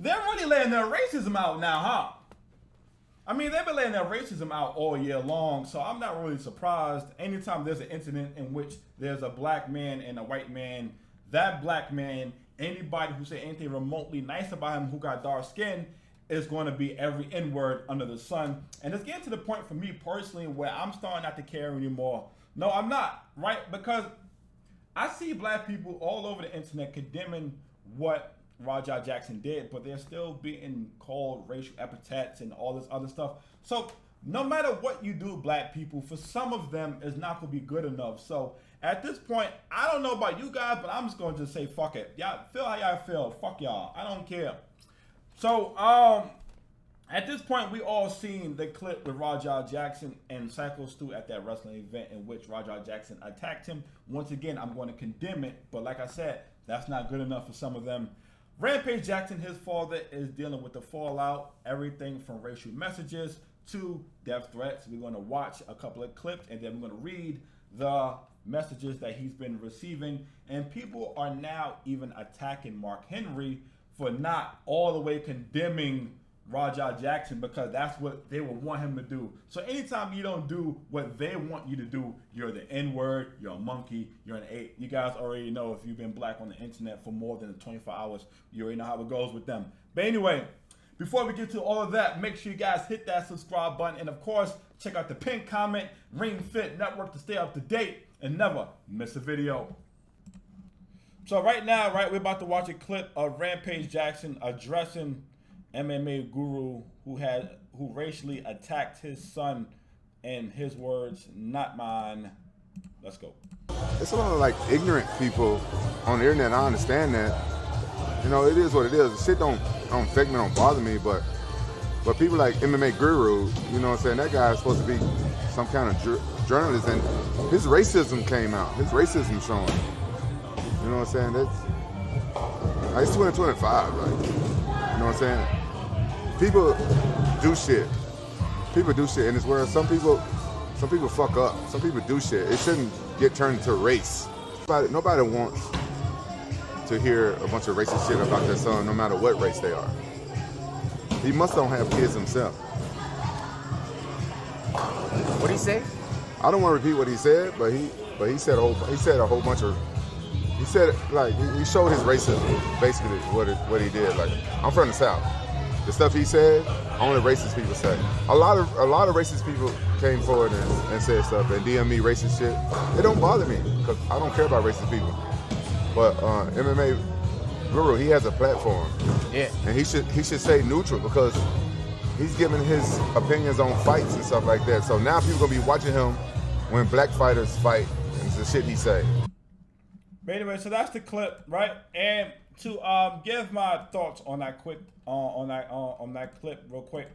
they're really letting their racism out now, huh? I mean, they've been letting their racism out all year long, so I'm not really surprised. Anytime there's an incident in which there's a black man and a white man, that black man, anybody who say anything remotely nice about him who got dark skin, is going to be every N-word under the sun. And it's getting to the point for me personally where I'm starting not to care anymore. No, I'm not, right? Because I see black people all over the internet condemning what Raja Jackson did, but they're still being called racial epithets and all this other stuff. So no matter what you do, black people, for some of them, it's not going to be good enough. So at this point, I don't know about you guys, but I'm just going to just say, fuck it. Y'all feel how y'all feel. Fuck y'all. I don't care. So at this point, we all seen the clip with Raja Jackson and Psycho Stu at that wrestling event in which Raja Jackson attacked him. Once again, I'm going to condemn it, but like I said, that's not good enough for some of them. Rampage Jackson, his father, is dealing with the fallout, everything from racial messages to death threats. We're going to watch a couple of clips and then we're going to read the messages that he's been receiving. And people are now even attacking Mark Henry for not all the way condemning Raja Jackson because that's what they would want him to do. So anytime you don't do what they want you to do, you're the N-word, you're a monkey, you're an ape. You guys already know if you've been black on the internet for more than 24 hours, you already know how it goes with them. But anyway, before we get to all of that, make sure you guys hit that subscribe button. And of course, check out the pinned comment, Ring Fit Network to stay up to date and never miss a video. So right now, we're about to watch a clip of Rampage Jackson addressing MMA guru who racially attacked his son, in his words, not mine. Let's go. It's a lot of like ignorant people on the internet. I understand that. You know, it is what it is. The shit don't affect me, don't bother me, but people like MMA guru, you know what I'm saying? That guy is supposed to be some kind of journalist, and his racism came out. His racism showing. You know what I'm saying? It's 2025, right? You know what I'm saying? People do shit. People do shit in this world. Some people fuck up. Some people do shit. It shouldn't get turned into race. Nobody wants to hear a bunch of racist shit about their son, no matter what race they are. He must don't have kids himself. What did he say? I don't want to repeat what he said, but he said a whole bunch of. He said like he showed his racism, basically what he did. Like, I'm from the South. The stuff he said, only racist people say. A lot of racist people came forward and said stuff and DM me racist shit. It don't bother me because I don't care about racist people. But MMA guru, he has a platform. Yeah. And he should stay neutral because he's giving his opinions on fights and stuff like that. So now people gonna be watching him when black fighters fight and the shit he say. But anyway, so that's the clip, right? And to give my thoughts on that on that clip real quick.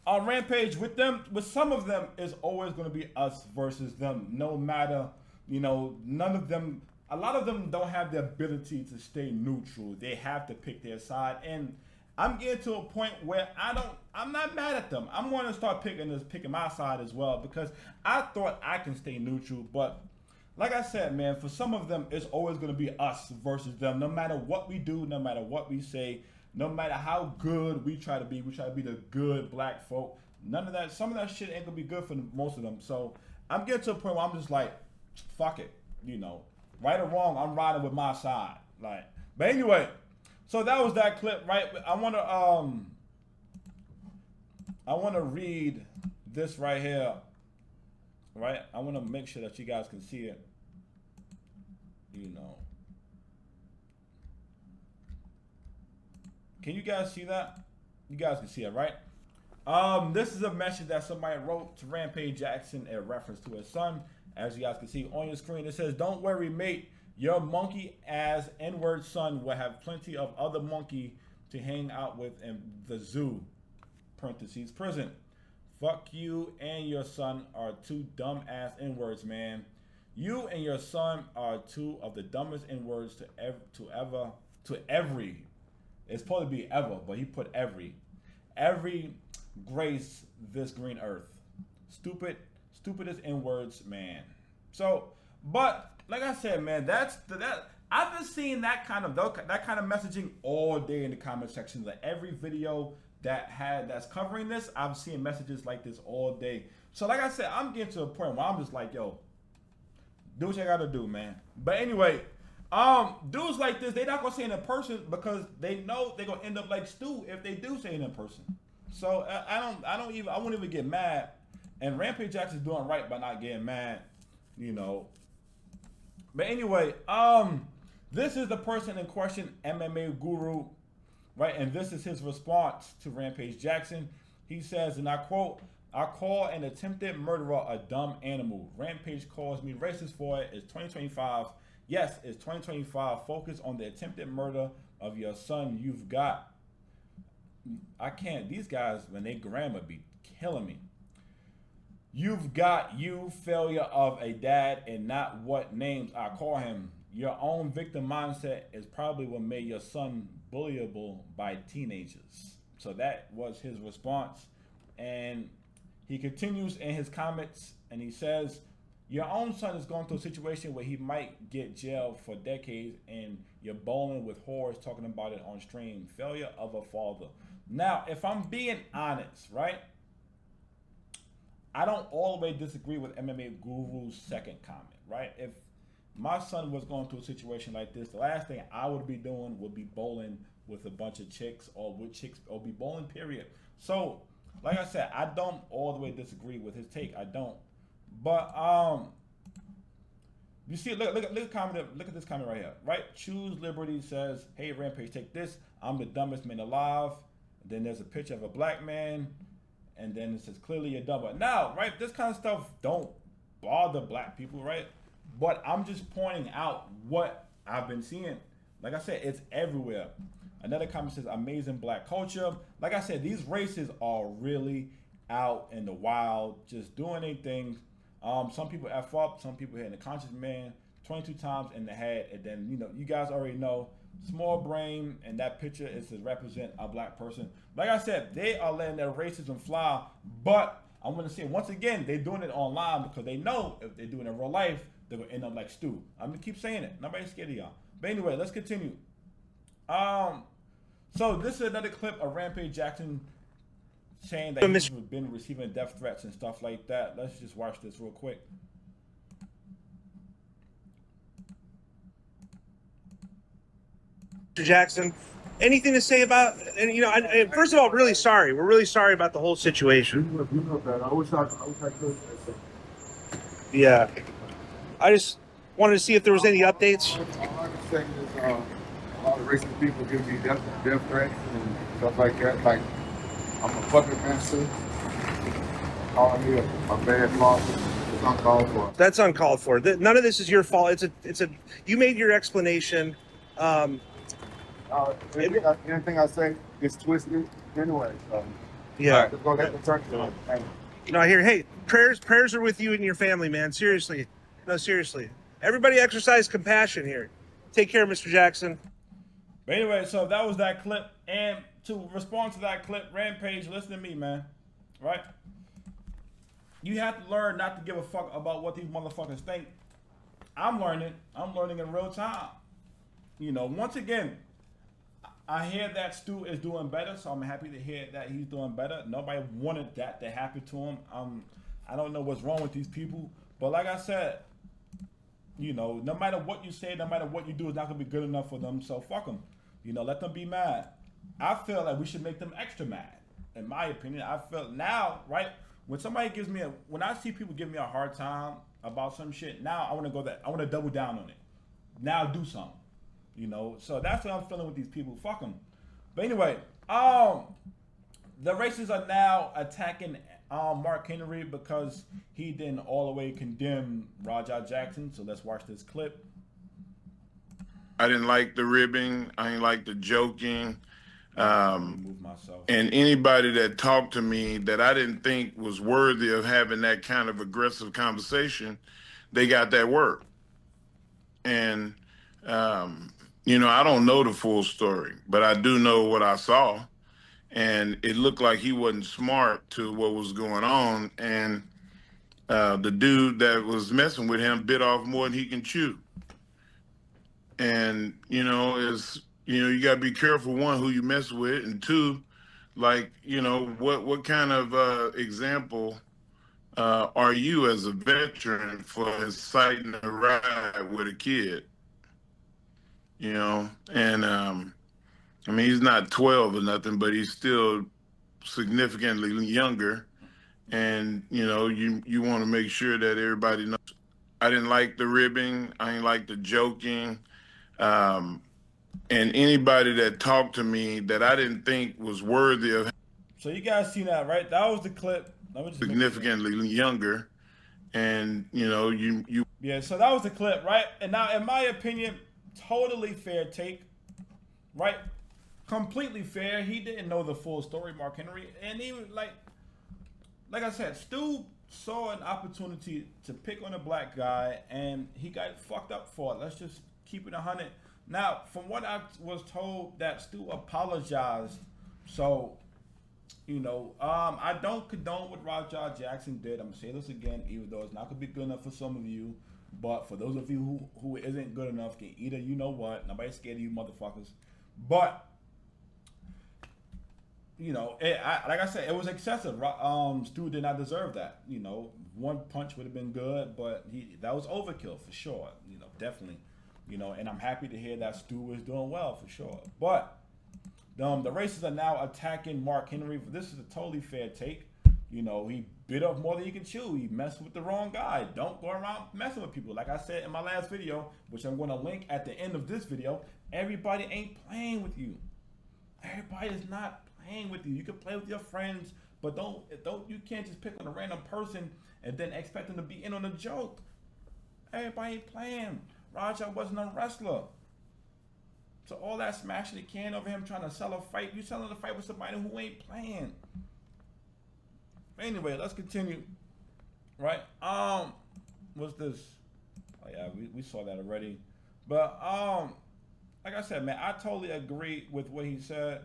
On Rampage, with some of them, it's always going to be us versus them. No matter, none of them. A lot of them don't have the ability to stay neutral. They have to pick their side, and I'm getting to a point where I'm not mad at them. I'm going to start picking my side as well because I thought I can stay neutral, but. Like I said, man, for some of them, it's always going to be us versus them. No matter what we do, no matter what we say, no matter how good we try to be the good black folk. None of that, some of that shit ain't going to be good for most of them. So I'm getting to a point where I'm just like, fuck it. Right or wrong, I'm riding with my side. But anyway, so that was that clip, right? I want to read this right here. Right? I want to make sure that you guys can see it. Can you guys see that? You guys can see it, right? This is a message that somebody wrote to Rampage Jackson in reference to his son. As you guys can see on your screen, it says, "Don't worry, mate. Your monkey-ass N-word son will have plenty of other monkey to hang out with in the zoo, parentheses, prison. Fuck you and your son are two dumb-ass N-words, man. You and your son are two of the dumbest N-words to every. It's supposed to be ever, but he put every grace this green earth. Stupidest N-words, man. So, but like I said, man, I've been seeing that kind of messaging all day in the comment section. Like every video that's covering this, I'm seeing messages like this all day. So like I said, I'm getting to a point where I'm just like, yo, do what you gotta do, man. But anyway, dudes like this, they not gonna say it in person because they know they're gonna end up like Stu if they do say it in person. So I won't even get mad. And Rampage Jackson's doing right by not getting mad, you know. But anyway, this is the person in question, MMA Guru, right? And this is his response to Rampage Jackson. He says, and I quote, "I call an attempted murderer a dumb animal. Rampage calls me racist for it. It's 2025. Yes, it's 2025. Focus on the attempted murder of your son you've got." I can't. These guys, when they grammar, be killing me. You've got you failure of a dad and not what names I call him. Your own victim mindset is probably what made your son bullyable by teenagers. So that was his response. And he continues in his comments and he says, your own son is going through a situation where he might get jailed for decades and you're bowling with whores talking about it on stream. Failure of a father. Now, if I'm being honest, right? I don't all the way disagree with MMA Guru's second comment, right? If my son was going through a situation like this, the last thing I would be doing would be bowling with a bunch of chicks or with chicks or be bowling, period. So, like I said, I don't all the way disagree with his take. I don't. But you see, look at this comment right here, right? Choose Liberty says, "Hey Rampage, take this. I'm the dumbest man alive." Then there's a picture of a black man, and then it says, "Clearly you're dumb." But now, right, this kind of stuff don't bother black people, right? But I'm just pointing out what I've been seeing. Like I said, it's everywhere. Another comment says, "Amazing black culture." Like I said, these races are really out in the wild, just doing their things. Some people F up, some people hitting the conscious man 22 times in the head, and then, you know, you guys already know, small brain, and that picture is to represent a black person. Like I said, they are letting their racism fly, but I'm going to say, once again, they're doing it online because they know if they're doing it in real life, they're going to end up like Stu. I'm going to keep saying it. Nobody's scared of y'all. But anyway, let's continue. So this is another clip of Rampage Jackson saying that he's been receiving death threats and stuff like that. Let's just watch this real quick. Jackson, anything to say about? And you know, first of all, really sorry. We're really sorry about the whole situation. You know that. I wish I could. Yeah, I just wanted to see if there was any updates. All I can say is a lot of racist people give me death threats and stuff like that. Like, I'm a puppet master. Calling me a bad father. It's uncalled for. That's uncalled for. None of this is your fault. It's a. You made your explanation. Anything I say gets twisted anyway. So Yeah. just go let the turn. No, I hear. Hey, prayers are with you and your family, man. Seriously. No, seriously. Everybody exercise compassion here. Take care, Mr. Jackson. But anyway, so that was that clip. And to respond to that clip, Rampage, listen to me, man. Right? You have to learn not to give a fuck about what these motherfuckers think. I'm learning in real time. You know, once again, I hear that Stu is doing better, so I'm happy to hear that he's doing better. Nobody wanted that to happen to him. I don't know what's wrong with these people, but like I said, you know, no matter what you say, no matter what you do, it's not gonna be good enough for them. So fuck them. You know, let them be mad. I feel like we should make them extra mad. In my opinion, I feel now, right? When somebody when I see people give me a hard time about some shit, now I want to double down on it. Now do something. You know, so that's what I'm feeling with these people. Fuck them. But anyway, the racists are now attacking Mark Henry because he didn't all the way condemn Raja Jackson. So let's watch this clip. I didn't like the ribbing. I didn't like the joking. Move myself. And anybody that talked to me that I didn't think was worthy of having that kind of aggressive conversation, they got that word. And, you know, I don't know the full story, but I do know what I saw. And it looked like he wasn't smart to what was going on. And the dude that was messing with him bit off more than he can chew. And you got to be careful, one, who you mess with, and two, like, what kind of example are you as a veteran for inciting a ride with a kid? And I mean, he's not 12 or nothing, but he's still significantly younger. And you want to make sure that everybody knows. I didn't like the ribbing. I didn't like the joking. Um, and anybody that talked to me that I didn't think was worthy of So you guys seen that, right? That was the clip. Let me just make sure. significantly younger, and you Yeah, so that was the clip, right? And now, in my opinion, totally fair take, right? Completely fair. He didn't know the full story, Mark Henry, and even like I said, Stu saw an opportunity to pick on a black guy, and he got fucked up for it. Let's just keep it 100. Now, from what I was told, that Stu apologized. So, I don't condone what Raja Jackson did. I'm gonna say this again, even though it's not gonna be good enough for some of you, but for those of you who isn't good enough, can either nobody's scared of you motherfuckers, but. Like I said, it was excessive. Stu did not deserve that. One punch would have been good, but that was overkill for sure. Definitely. And I'm happy to hear that Stu is doing well for sure. But the racists are now attacking Mark Henry. This is a totally fair take. He bit off more than he can chew. He messed with the wrong guy. Don't go around messing with people. Like I said in my last video, which I'm going to link at the end of this video, everybody ain't playing with you. Everybody is not playing with you. You can play with your friends, but you can't just pick on a random person and then expect them to be in on a joke. Everybody ain't playing. Raja wasn't a wrestler. So all that smashing the can over him trying to sell a fight, you selling a fight with somebody who ain't playing. Anyway, let's continue. Right? What's this? Oh yeah, we saw that already. But like I said, man, I totally agree with what he said.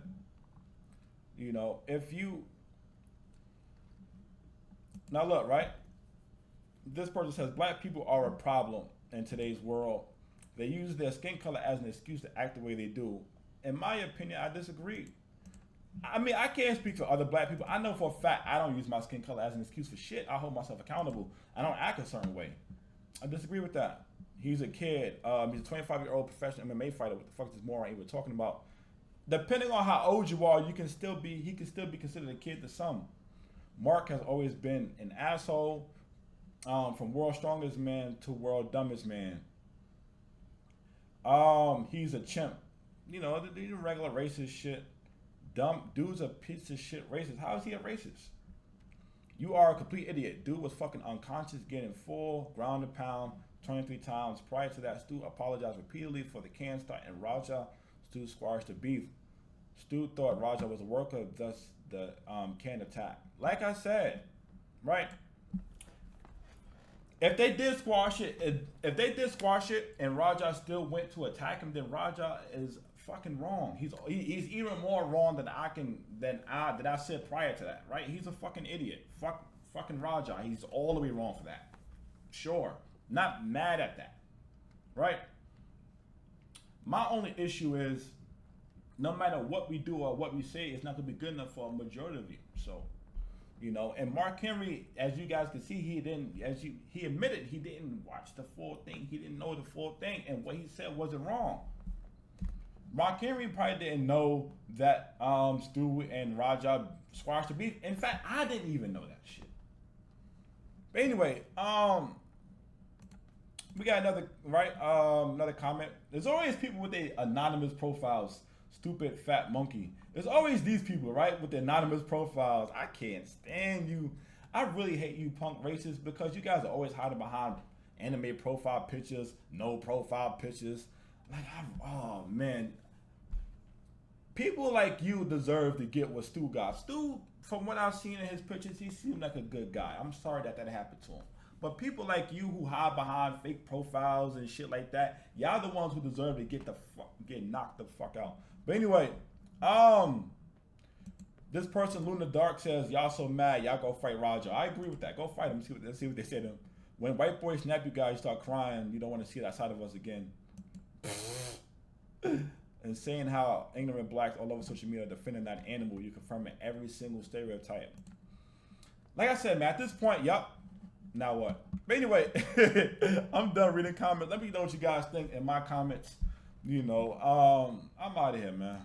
If you now look, right? This person says black people are a problem in today's world. They use their skin color as an excuse to act the way they do. In my opinion, I disagree. I mean, I can't speak for other black people. I know for a fact I don't use my skin color as an excuse for shit. I hold myself accountable. I don't act a certain way. I disagree with that. He's a kid. He's a 25-year-old professional MMA fighter. What the fuck is this moron even talking about? Depending on how old you are, he can still be considered a kid to some. Mark has always been an asshole, from world's strongest man to world's dumbest man. He's a chimp. The regular racist shit. Dumb dude's a piece of shit racist. How is he a racist? You are a complete idiot. Dude was fucking unconscious, getting full ground and pound 23 times. Prior to that, Stu apologized repeatedly for the can start, and Raja Stu squashed the beef. Stu thought Raja was a worker, thus the can attack. Like I said, right? If they did squash it, and Raja still went to attack him, then Raja is fucking wrong. He's even more wrong than I said prior to that, right? He's a fucking idiot. Fucking Raja. He's all the way wrong for that. Sure. Not mad at that. Right? My only issue is no matter what we do or what we say, it's not gonna be good enough for a majority of you. So, and Mark Henry, as you guys can see, he admitted he didn't watch the full thing. He didn't know the full thing, and what he said wasn't wrong. Mark Henry probably didn't know that Stu and Raja squashed the beef. In fact, I didn't even know that shit. But anyway, we got another comment. There's always people with their anonymous profiles. Stupid fat monkey. There's always these people, right, with the anonymous profiles. I can't stand you. I really hate you punk racists because you guys are always hiding behind anime profile pictures, no profile pictures. Oh man. People like you deserve to get what Stu got. Stu, from what I've seen in his pictures, he seemed like a good guy. I'm sorry that happened to him. But people like you who hide behind fake profiles and shit like that, y'all the ones who deserve to get knocked the fuck out. But anyway, this person, Luna Dark, says, y'all so mad, y'all go fight Raja. I agree with that. Go fight him. Let's see what they say to him. When white boys snap you guys, start crying, you don't want to see that side of us again. And saying how ignorant blacks all over social media are defending that animal, you're confirming every single stereotype. Like I said, man, at this point, yup. Now what? But anyway, I'm done reading comments. Let me know what you guys think in my comments. You know, I'm out of here, man.